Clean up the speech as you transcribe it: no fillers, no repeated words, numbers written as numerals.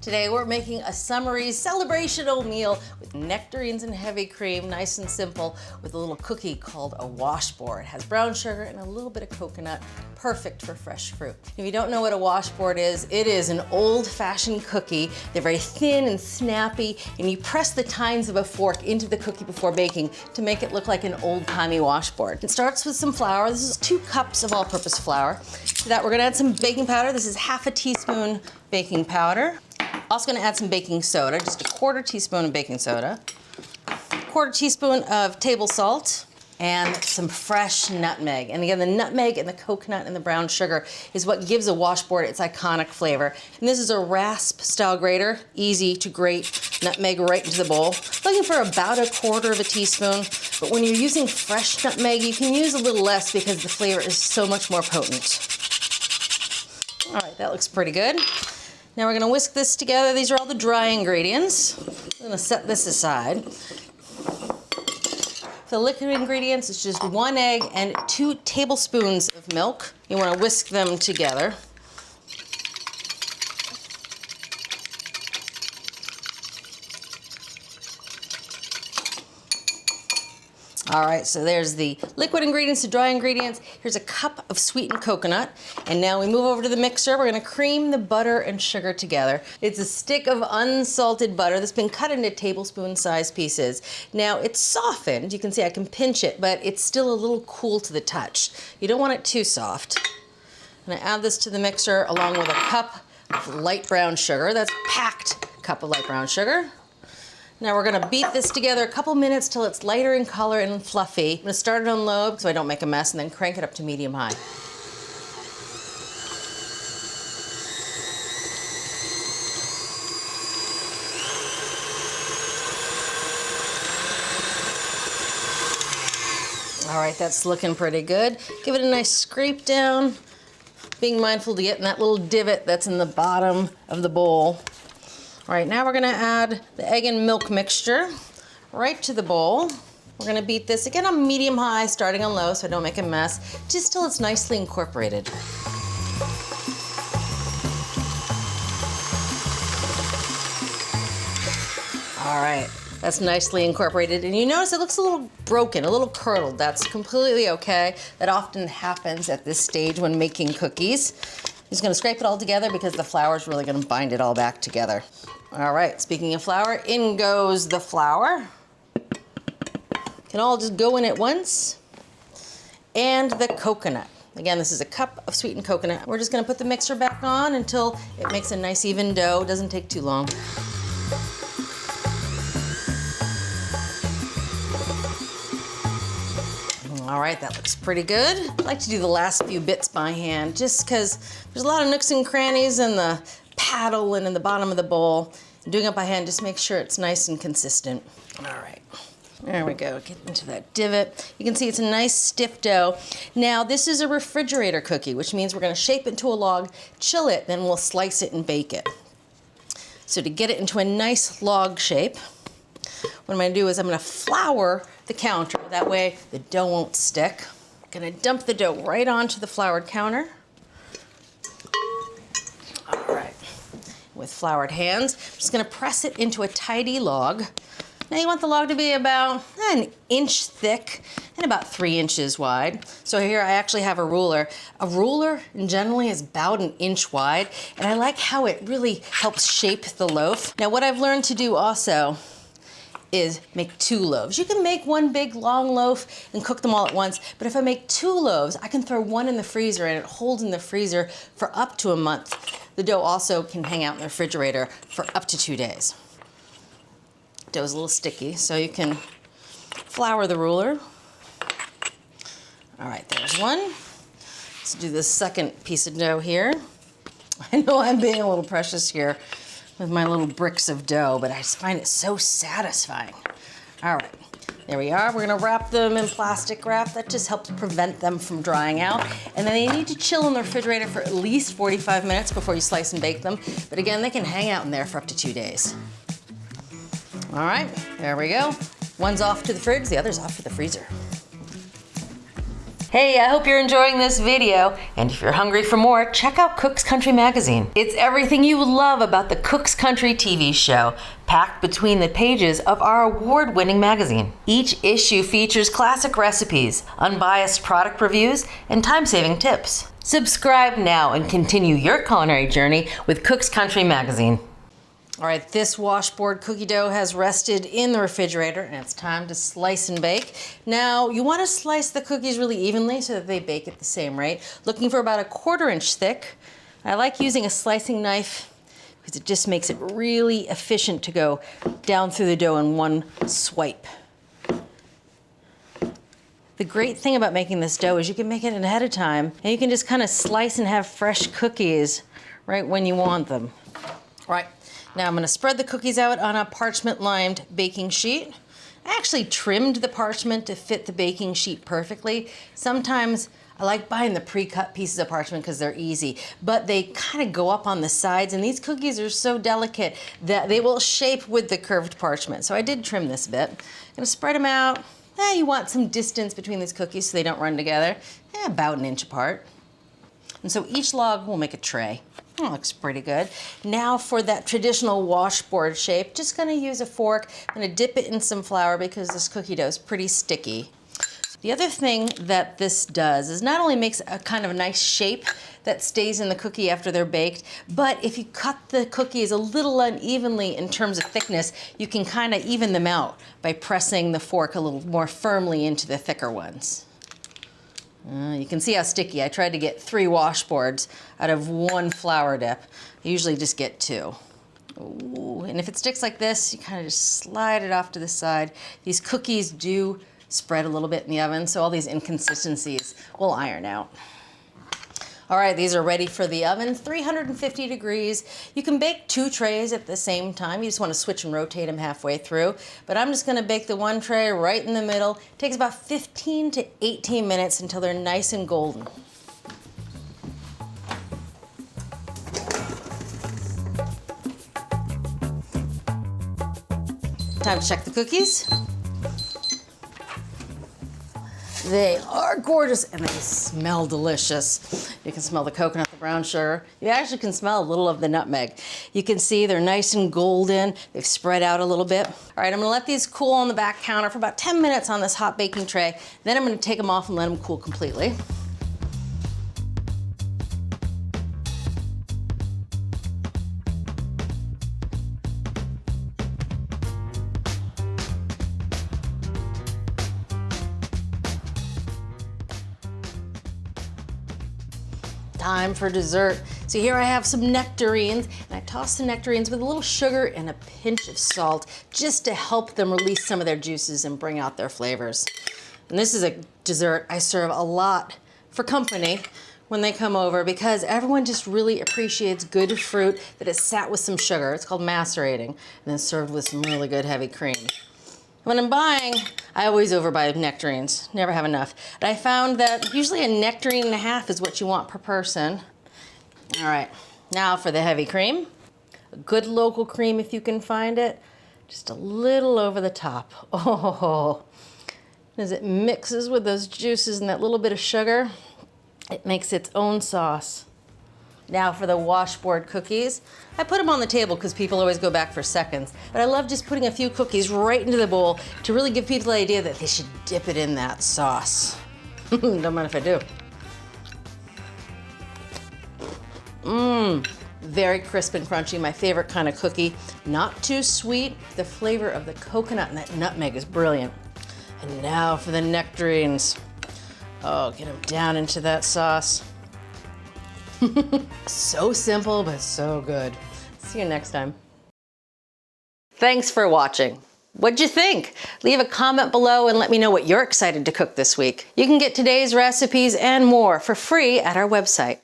Today we're making a summery celebrational meal with nectarines and heavy cream, nice and simple, with a little cookie called a washboard. It has brown sugar and a little bit of coconut, perfect for fresh fruit. If you don't know what a washboard is, it is an old-fashioned cookie. They're very thin and snappy, and you press the tines of a fork into the cookie before baking to make it look like an old-timey washboard. It starts with some flour. This is 2 cups of all-purpose flour. To that, we're gonna add some baking powder. This is half a teaspoon baking powder. Also gonna add some baking soda, just a 1/4 teaspoon of baking soda, 1/4 teaspoon of table salt, and some fresh nutmeg. And again, the nutmeg and the coconut and the brown sugar is what gives a washboard its iconic flavor. And this is a rasp style grater, easy to grate nutmeg right into the bowl. Looking for about 1/4 teaspoon, but when you're using fresh nutmeg, you can use a little less because the flavor is so much more potent. All right, that looks pretty good. Now we're gonna whisk this together. These are all the dry ingredients. I'm gonna set this aside. For the liquid ingredients, it's just 1 egg and 2 tablespoons of milk. You wanna whisk them together. All right, so there's the liquid ingredients, the dry ingredients. Here's a cup of sweetened coconut. And now we move over to the mixer. We're gonna cream the butter and sugar together. It's a stick of unsalted butter that's been cut into tablespoon-sized pieces. Now it's softened. You can see I can pinch it, but it's still a little cool to the touch. You don't want it too soft. I'm gonna add this to the mixer along with a cup of light brown sugar. That's a packed cup of light brown sugar. Now we're gonna beat this together a couple minutes till it's lighter in color and fluffy. I'm gonna start it on low so I don't make a mess, and then crank it up to medium-high. All right, that's looking pretty good. Give it a nice scrape down, being mindful to get in that little divot that's in the bottom of the bowl. All right, now we're gonna add the egg and milk mixture right to the bowl. We're gonna beat this again on medium-high, starting on low so I don't make a mess, just till it's nicely incorporated. All right, that's nicely incorporated. And you notice it looks a little broken, a little curdled. That's completely okay. That often happens at this stage when making cookies. I'm just gonna scrape it all together because the flour is really gonna bind it all back together. All right, speaking of flour, in goes the flour. Can all just go in at once. And the coconut. Again, this is a cup of sweetened coconut. We're just gonna put the mixer back on until it makes a nice even dough. It doesn't take too long. All right, that looks pretty good. I like to do the last few bits by hand just because there's a lot of nooks and crannies in the paddle and in the bottom of the bowl. And doing it by hand just makes sure it's nice and consistent. All right, there we go, get into that divot. You can see it's a nice stiff dough. Now this is a refrigerator cookie, which means we're gonna shape it into a log, chill it, then we'll slice it and bake it. So to get it into a nice log shape, what I'm gonna do is I'm gonna flour the counter. That way the dough won't stick. I'm gonna dump the dough right onto the floured counter. All right, with floured hands, I'm just gonna press it into a tidy log. Now you want the log to be about 1 inch thick and about 3 inches wide. So here I actually have a ruler. A ruler generally is about 1 inch wide, and I like how it really helps shape the loaf. Now what I've learned to do also is make 2 loaves. You can make 1 big long loaf and cook them all at once, but if I make 2 loaves, I can throw 1 in the freezer and it holds in the freezer for up to a month. The dough also can hang out in the refrigerator for up to 2 days. Dough's a little sticky, so you can flour the ruler. All right, there's 1. Let's do the second piece of dough here. I know I'm being a little precious here with my little bricks of dough, but I just find it so satisfying. All right, there we are. We're gonna wrap them in plastic wrap. That just helps prevent them from drying out. And then they need to chill in the refrigerator for at least 45 minutes before you slice and bake them. But again, they can hang out in there for up to 2 days. All right, there we go. One's off to the fridge, the other's off to the freezer. Hey, I hope you're enjoying this video, and if you're hungry for more, check out Cook's Country magazine. It's everything you love about the Cook's Country TV show, packed between the pages of our award-winning magazine. Each issue features classic recipes, unbiased product reviews, and time-saving tips. Subscribe now and continue your culinary journey with Cook's Country magazine. All right, this washboard cookie dough has rested in the refrigerator, and it's time to slice and bake. Now, you want to slice the cookies really evenly so that they bake at the same rate. Looking for about 1/4 inch thick. I like using a slicing knife because it just makes it really efficient to go down through the dough in one swipe. The great thing about making this dough is you can make it ahead of time, and you can just kind of slice and have fresh cookies right when you want them. All right. Now I'm going to spread the cookies out on a parchment-lined baking sheet. I actually trimmed the parchment to fit the baking sheet perfectly. Sometimes I like buying the pre-cut pieces of parchment because they're easy, but they kind of go up on the sides, and these cookies are so delicate that they will shape with the curved parchment. So I did trim this a bit. I'm going to spread them out. You want some distance between these cookies so they don't run together, about 1 inch apart. And so each log will make a tray. That looks pretty good. Now for that traditional washboard shape, just gonna use a fork. I'm gonna dip it in some flour because this cookie dough is pretty sticky. The other thing that this does is not only makes a kind of nice shape that stays in the cookie after they're baked, but if you cut the cookies a little unevenly in terms of thickness, you can kind of even them out by pressing the fork a little more firmly into the thicker ones. You can see how sticky. I tried to get 3 washboards out of 1 flour dip. I usually just get 2. Ooh, and if it sticks like this, you kind of just slide it off to the side. These cookies do spread a little bit in the oven, so all these inconsistencies will iron out. All right, these are ready for the oven, 350 degrees. You can bake 2 trays at the same time. You just want to switch and rotate them halfway through. But I'm just going to bake the 1 tray right in the middle. It takes about 15 to 18 minutes until they're nice and golden. Time to check the cookies. They are gorgeous and they smell delicious. You can smell the coconut, the brown sugar. You actually can smell a little of the nutmeg. You can see they're nice and golden. They've spread out a little bit. All right, I'm gonna let these cool on the back counter for about 10 minutes on this hot baking tray. Then I'm gonna take them off and let them cool completely. Time for dessert. So here I have some nectarines, and I toss the nectarines with a little sugar and a pinch of salt just to help them release some of their juices and bring out their flavors. And this is a dessert I serve a lot for company when they come over because everyone just really appreciates good fruit that is sat with some sugar. It's called macerating, and then served with some really good heavy cream. When I'm buying, I always overbuy nectarines, never have enough. And I found that usually a nectarine and a half is what you want per person. All right, now for the heavy cream. A good local cream if you can find it. Just a little over the top. Oh, as it mixes with those juices and that little bit of sugar, it makes its own sauce. Now for the washboard cookies. I put them on the table because people always go back for seconds. But I love just putting a few cookies right into the bowl to really give people the idea that they should dip it in that sauce. Don't mind if I do. Very crisp and crunchy, my favorite kind of cookie. Not too sweet. The flavor of the coconut and that nutmeg is brilliant. And now for the nectarines. Oh, get them down into that sauce. So simple, but so good. See you next time. Thanks for watching. What'd you think? Leave a comment below and let me know what you're excited to cook this week. You can get today's recipes and more for free at our website.